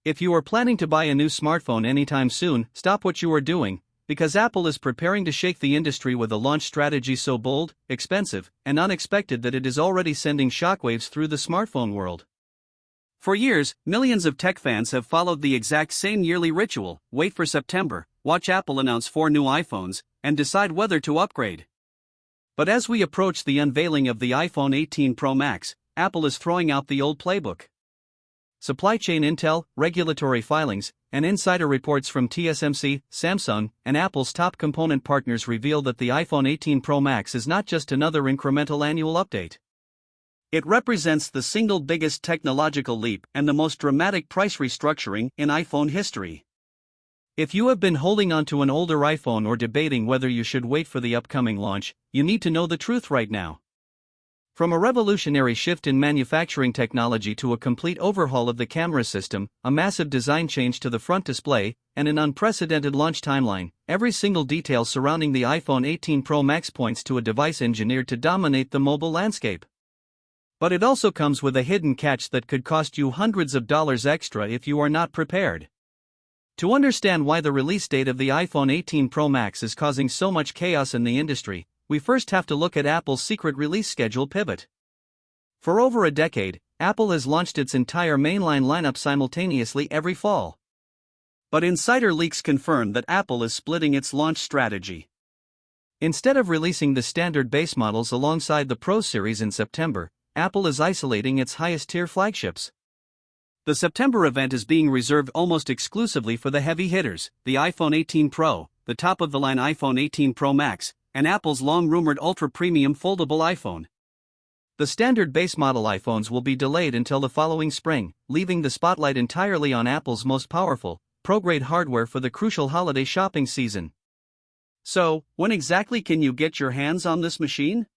If you are planning to buy a new smartphone anytime soon, stop what you are doing, because Apple is preparing to shake the industry with a launch strategy so bold, expensive, and unexpected that it is already sending shockwaves through the smartphone world. For years, millions of tech fans have followed the exact same yearly ritual: wait for September, watch Apple announce 4 new iPhones, and decide whether to upgrade. But as we approach the unveiling of the iPhone 18 Pro Max, Apple is throwing out the old playbook. Supply chain intel, regulatory filings, and insider reports from TSMC, Samsung, and Apple's top component partners reveal that the iPhone 18 Pro Max is not just another incremental annual update. It represents the single biggest technological leap and the most dramatic price restructuring in iPhone history. If you have been holding on to an older iPhone or debating whether you should wait for the upcoming launch, you need to know the truth right now. From a revolutionary shift in manufacturing technology to a complete overhaul of the camera system, a massive design change to the front display, and an unprecedented launch timeline, every single detail surrounding the iPhone 18 Pro Max points to a device engineered to dominate the mobile landscape. But it also comes with a hidden catch that could cost you hundreds of dollars extra if you are not prepared. To understand why the release date of the iPhone 18 Pro Max is causing so much chaos in the industry, we first have to look at Apple's secret release schedule pivot. For over a decade, Apple has launched its entire mainline lineup simultaneously every fall. But insider leaks confirm that Apple is splitting its launch strategy. Instead of releasing the standard base models alongside the Pro series in September, Apple is isolating its highest-tier flagships. The September event is being reserved almost exclusively for the heavy hitters: the iPhone 18 Pro, the top-of-the-line iPhone 18 Pro Max, and Apple's long-rumored ultra-premium foldable iPhone. The standard base model iPhones will be delayed until the following spring, leaving the spotlight entirely on Apple's most powerful, pro-grade hardware for the crucial holiday shopping season. So, when exactly can you get your hands on this machine?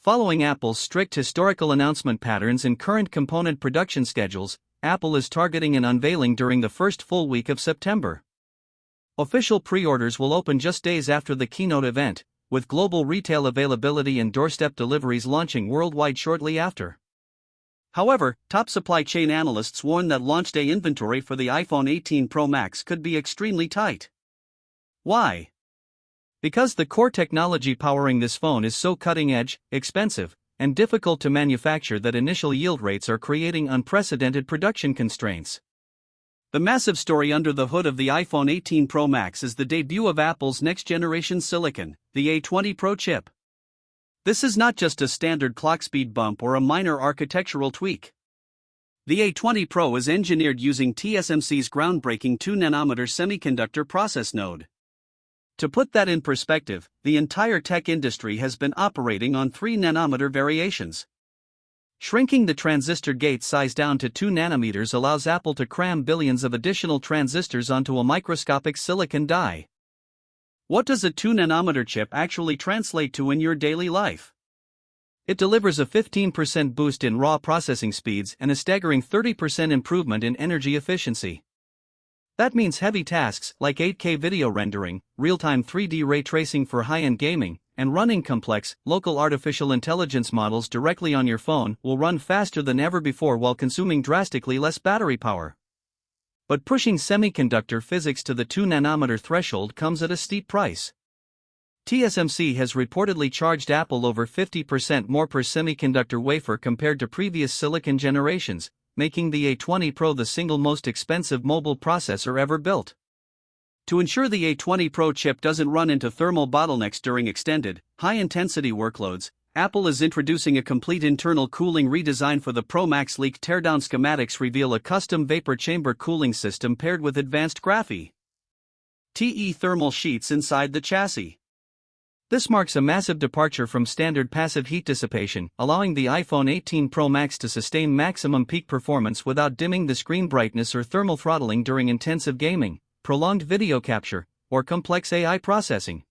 Following Apple's strict historical announcement patterns and current component production schedules, Apple is targeting an unveiling during the first full week of September. Official pre-orders will open just days after the keynote event, with global retail availability and doorstep deliveries launching worldwide shortly after. However, top supply chain analysts warn that launch day inventory for the iPhone 18 Pro Max could be extremely tight. Why? Because the core technology powering this phone is so cutting-edge, expensive, and difficult to manufacture that initial yield rates are creating unprecedented production constraints. The massive story under the hood of the iPhone 18 Pro Max is the debut of Apple's next-generation silicon, the A20 Pro chip. This is not just a standard clock speed bump or a minor architectural tweak. The A20 Pro is engineered using TSMC's groundbreaking 2nm semiconductor process node. To put that in perspective, the entire tech industry has been operating on 3nm variations. Shrinking the transistor gate size down to 2 nanometers allows Apple to cram billions of additional transistors onto a microscopic silicon die. What does a 2nm chip actually translate to in your daily life? It delivers a 15% boost in raw processing speeds and a staggering 30% improvement in energy efficiency. That means heavy tasks like 8K video rendering, real-time 3D ray tracing for high-end gaming, and running complex, local artificial intelligence models directly on your phone will run faster than ever before while consuming drastically less battery power. But pushing semiconductor physics to the 2nm threshold comes at a steep price. TSMC has reportedly charged Apple over 50% more per semiconductor wafer compared to previous silicon generations, making the A20 Pro the single most expensive mobile processor ever built. To ensure the A20 Pro chip doesn't run into thermal bottlenecks during extended, high-intensity workloads, Apple is introducing a complete internal cooling redesign for the Pro Max. Leaked teardown schematics reveal a custom vapor chamber cooling system paired with advanced GraphE thermal sheets inside the chassis. This marks a massive departure from standard passive heat dissipation, allowing the iPhone 18 Pro Max to sustain maximum peak performance without dimming the screen brightness or thermal throttling during intensive gaming, prolonged video capture, or complex AI processing.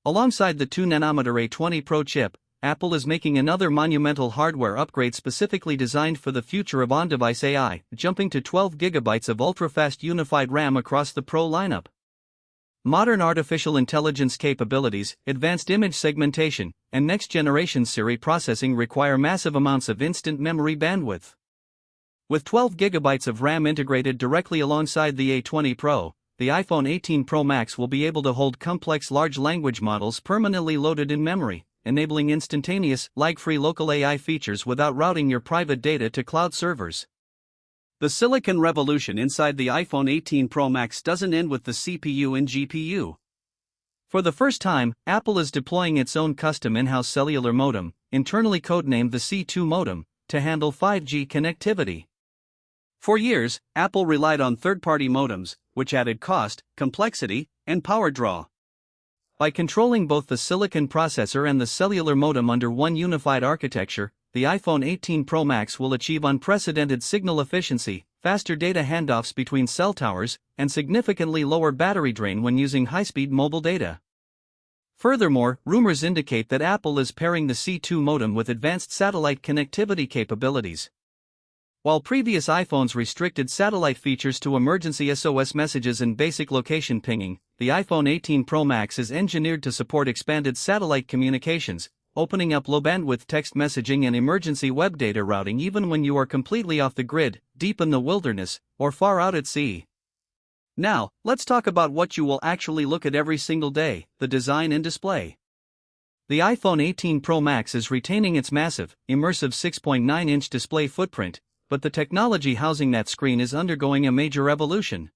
Alongside the 2nm A20 Pro chip, Apple is making another monumental hardware upgrade specifically designed for the future of on-device AI, jumping to 12 GB of ultra-fast unified RAM across the Pro lineup. Modern artificial intelligence capabilities, advanced image segmentation, and next-generation Siri processing require massive amounts of instant memory bandwidth. With 12 GB of RAM integrated directly alongside the A20 Pro, the iPhone 18 Pro Max will be able to hold complex large language models permanently loaded in memory, enabling instantaneous, lag-free local AI features without routing your private data to cloud servers. The silicon revolution inside the iPhone 18 Pro Max doesn't end with the CPU and GPU. For the first time, Apple is deploying its own custom in-house cellular modem, internally codenamed the C2 modem, to handle 5G connectivity. For years, Apple relied on third-party modems, which added cost, complexity, and power draw. By controlling both the silicon processor and the cellular modem under one unified architecture, the iPhone 18 Pro Max will achieve unprecedented signal efficiency, faster data handoffs between cell towers, and significantly lower battery drain when using high-speed mobile data. Furthermore, rumors indicate that Apple is pairing the C2 modem with advanced satellite connectivity capabilities. While previous iPhones restricted satellite features to emergency SOS messages and basic location pinging, the iPhone 18 Pro Max is engineered to support expanded satellite communications, opening up low-bandwidth text messaging and emergency web data routing even when you are completely off the grid, deep in the wilderness, or far out at sea. Now, let's talk about what you will actually look at every single day: the design and display. The iPhone 18 Pro Max is retaining its massive, immersive 6.9-inch display footprint, but the technology housing that screen is undergoing a major evolution.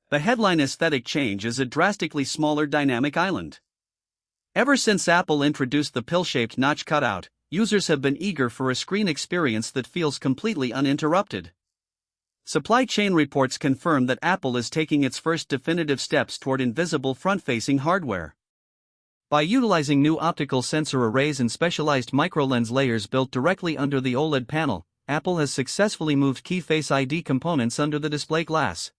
The headline aesthetic change is a drastically smaller dynamic island. Ever since Apple introduced the pill-shaped notch cutout, users have been eager for a screen experience that feels completely uninterrupted. Supply chain reports confirm that Apple is taking its first definitive steps toward invisible front-facing hardware. By utilizing new optical sensor arrays and specialized microlens layers built directly under the OLED panel, Apple has successfully moved key Face ID components under the display glass.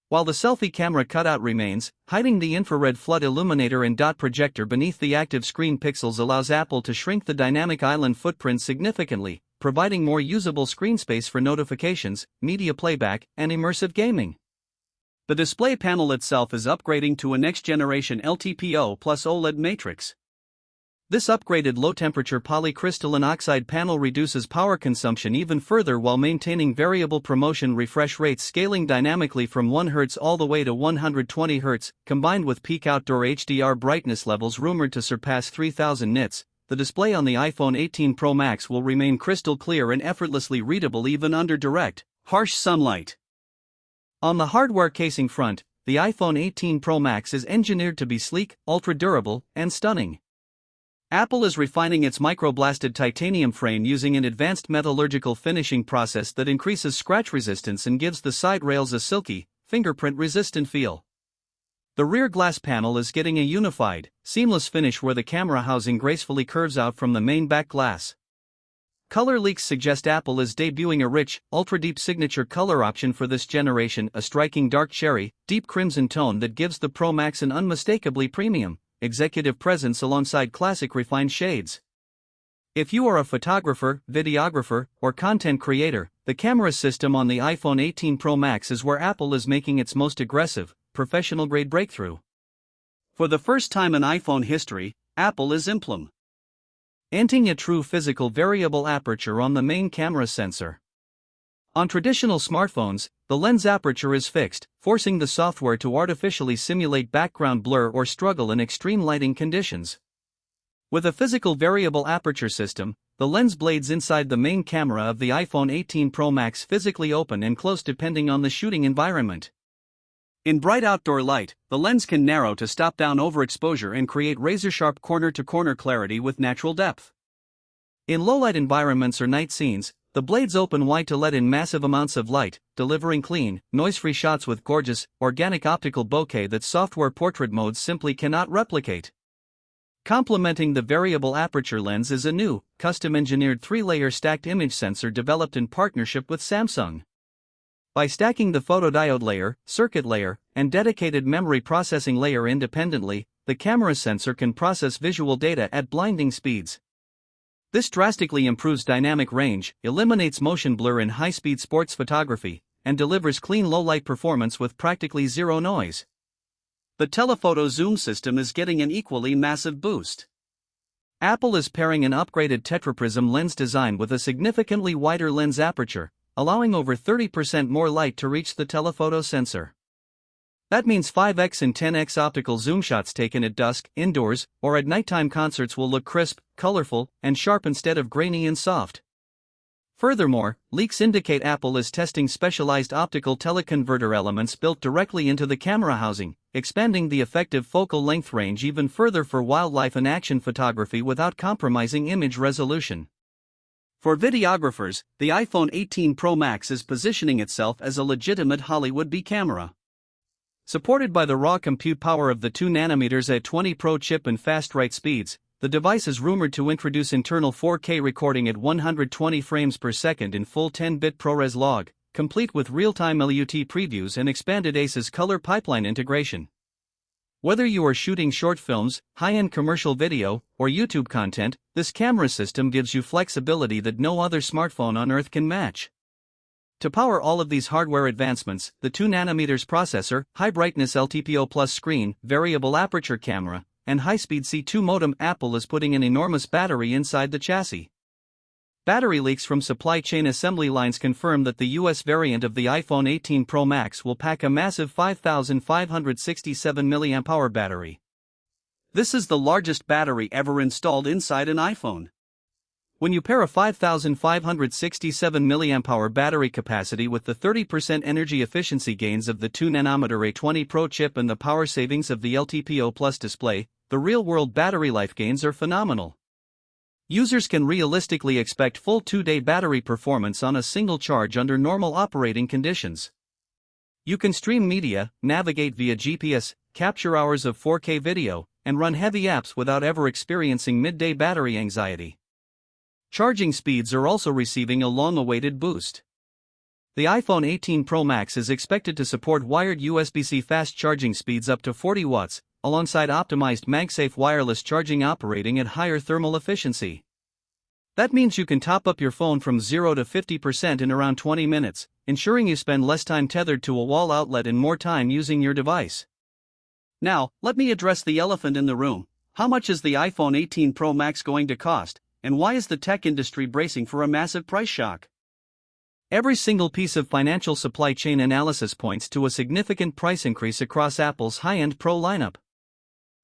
While the selfie camera cutout remains, hiding the infrared flood illuminator and dot projector beneath the active screen pixels allows Apple to shrink the dynamic island footprint significantly, providing more usable screen space for notifications, media playback, and immersive gaming. The display panel itself is upgrading to a next-generation LTPO plus OLED matrix. This upgraded low-temperature polycrystalline oxide panel reduces power consumption even further while maintaining variable promotion refresh rates, scaling dynamically from 1 Hz all the way to 120 Hz, combined with peak outdoor HDR brightness levels rumored to surpass 3000 nits. The display on the iPhone 18 Pro Max will remain crystal clear and effortlessly readable even under direct, harsh sunlight. On the hardware casing front, the iPhone 18 Pro Max is engineered to be sleek, ultra-durable, and stunning. Apple is refining its microblasted titanium frame using an advanced metallurgical finishing process that increases scratch resistance and gives the side rails a silky, fingerprint-resistant feel. The rear glass panel is getting a unified, seamless finish where the camera housing gracefully curves out from the main back glass. Color leaks suggest Apple is debuting a rich, ultra-deep signature color option for this generation, a striking dark cherry, deep crimson tone that gives the Pro Max an unmistakably premium, executive presence alongside classic refined shades. If you are a photographer, videographer, or content creator, the camera system on the iPhone 18 Pro Max is where Apple is making its most aggressive, professional-grade breakthrough. For the first time in iPhone history, Apple is implementing a true physical variable aperture on the main camera sensor. On traditional smartphones, the lens aperture is fixed, forcing the software to artificially simulate background blur or struggle in extreme lighting conditions. With a physical variable aperture system, the lens blades inside the main camera of the iPhone 18 Pro Max physically open and close depending on the shooting environment. In bright outdoor light, the lens can narrow to stop down overexposure and create razor-sharp corner-to-corner clarity with natural depth. In low-light environments or night scenes, the blades open wide to let in massive amounts of light, delivering clean, noise-free shots with gorgeous, organic optical bokeh that software portrait modes simply cannot replicate. Complementing the variable aperture lens is a new, custom-engineered 3-layer stacked image sensor developed in partnership with Samsung. By stacking the photodiode layer, circuit layer, and dedicated memory processing layer independently, the camera sensor can process visual data at blinding speeds. This drastically improves dynamic range, eliminates motion blur in high-speed sports photography, and delivers clean low-light performance with practically zero noise. The telephoto zoom system is getting an equally massive boost. Apple is pairing an upgraded tetraprism lens design with a significantly wider lens aperture, allowing over 30% more light to reach the telephoto sensor. That means 5x and 10x optical zoom shots taken at dusk, indoors, or at nighttime concerts will look crisp, colorful, and sharp instead of grainy and soft. Furthermore, leaks indicate Apple is testing specialized optical teleconverter elements built directly into the camera housing, expanding the effective focal length range even further for wildlife and action photography without compromising image resolution. For videographers, the iPhone 18 Pro Max is positioning itself as a legitimate Hollywood B camera. Supported by the raw compute power of the 2nm A20 Pro chip and fast write speeds, the device is rumored to introduce internal 4K recording at 120 frames per second in full 10-bit ProRes log, complete with real-time LUT previews and expanded ACES color pipeline integration. Whether you are shooting short films, high-end commercial video, or YouTube content, this camera system gives you flexibility that no other smartphone on Earth can match. To power all of these hardware advancements, the 2nm processor, high-brightness LTPO plus screen, variable aperture camera, and high-speed C2 modem, Apple is putting an enormous battery inside the chassis. Battery leaks from supply chain assembly lines confirm that the US variant of the iPhone 18 Pro Max will pack a massive 5,567 mAh battery. This is the largest battery ever installed inside an iPhone. When you pair a 5,567 mAh battery capacity with the 30% energy efficiency gains of the 2nm A20 Pro chip and the power savings of the LTPO Plus display, the real-world battery life gains are phenomenal. Users can realistically expect full 2-day battery performance on a single charge under normal operating conditions. You can stream media, navigate via GPS, capture hours of 4K video, and run heavy apps without ever experiencing midday battery anxiety. Charging speeds are also receiving a long-awaited boost. The iPhone 18 Pro Max is expected to support wired USB-C fast charging speeds up to 40 watts, alongside optimized MagSafe wireless charging operating at higher thermal efficiency. That means you can top up your phone from 0 to 50% in around 20 minutes, ensuring you spend less time tethered to a wall outlet and more time using your device. Now, let me address the elephant in the room. How much is the iPhone 18 Pro Max going to cost? And why is the tech industry bracing for a massive price shock? Every single piece of financial supply chain analysis points to a significant price increase across Apple's high-end Pro lineup.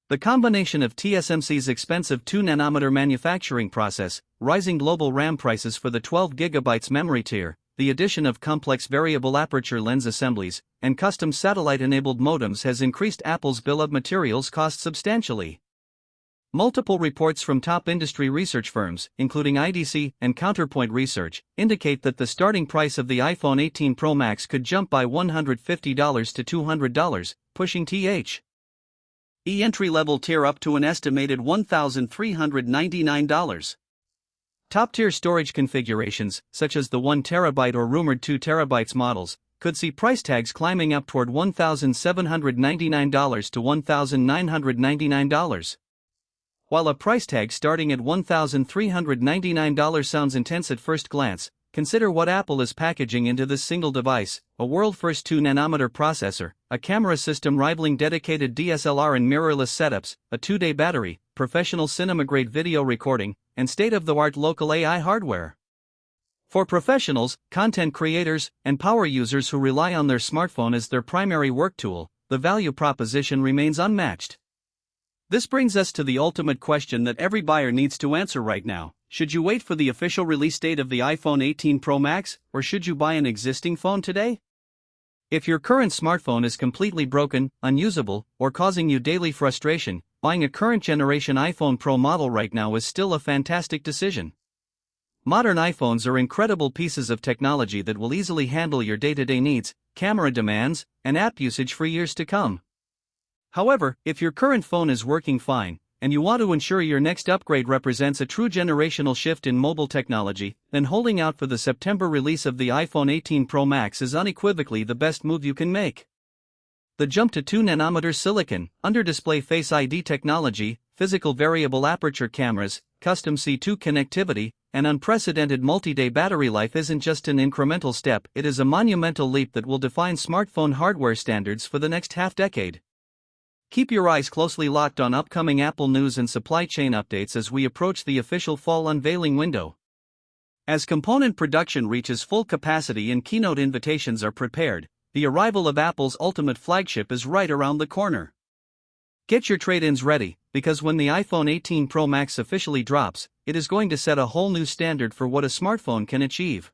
The combination of TSMC's expensive 2nm manufacturing process, rising global RAM prices for the 12GB memory tier, the addition of complex variable aperture lens assemblies, and custom satellite-enabled modems has increased Apple's bill of materials cost substantially. Multiple reports from top industry research firms, including IDC and Counterpoint Research, indicate that the starting price of the iPhone 18 Pro Max could jump by $150 to $200, pushing entry-level tier up to an estimated $1,399. Top-tier storage configurations, such as the 1TB or rumored 2TB models, could see price tags climbing up toward $1,799 to $1,999. While a price tag starting at $1,399 sounds intense at first glance, consider what Apple is packaging into this single device: a world-first 2nm processor, a camera system rivaling dedicated DSLR and mirrorless setups, a 2-day battery, professional cinema-grade video recording, and state-of-the-art local AI hardware. For professionals, content creators, and power users who rely on their smartphone as their primary work tool, the value proposition remains unmatched. This brings us to the ultimate question that every buyer needs to answer right now. Should you wait for the official release date of the iPhone 18 Pro Max, or should you buy an existing phone today? If your current smartphone is completely broken, unusable, or causing you daily frustration, buying a current generation iPhone Pro model right now is still a fantastic decision. Modern iPhones are incredible pieces of technology that will easily handle your day-to-day needs, camera demands, and app usage for years to come. However, if your current phone is working fine, and you want to ensure your next upgrade represents a true generational shift in mobile technology, then holding out for the September release of the iPhone 18 Pro Max is unequivocally the best move you can make. The jump to 2nm silicon, under-display Face ID technology, physical variable aperture cameras, custom C2 connectivity, and unprecedented multi-day battery life isn't just an incremental step, it is a monumental leap that will define smartphone hardware standards for the next half-decade. Keep your eyes closely locked on upcoming Apple news and supply chain updates as we approach the official fall unveiling window. As component production reaches full capacity and keynote invitations are prepared, the arrival of Apple's ultimate flagship is right around the corner. Get your trade-ins ready, because when the iPhone 18 Pro Max officially drops, it is going to set a whole new standard for what a smartphone can achieve.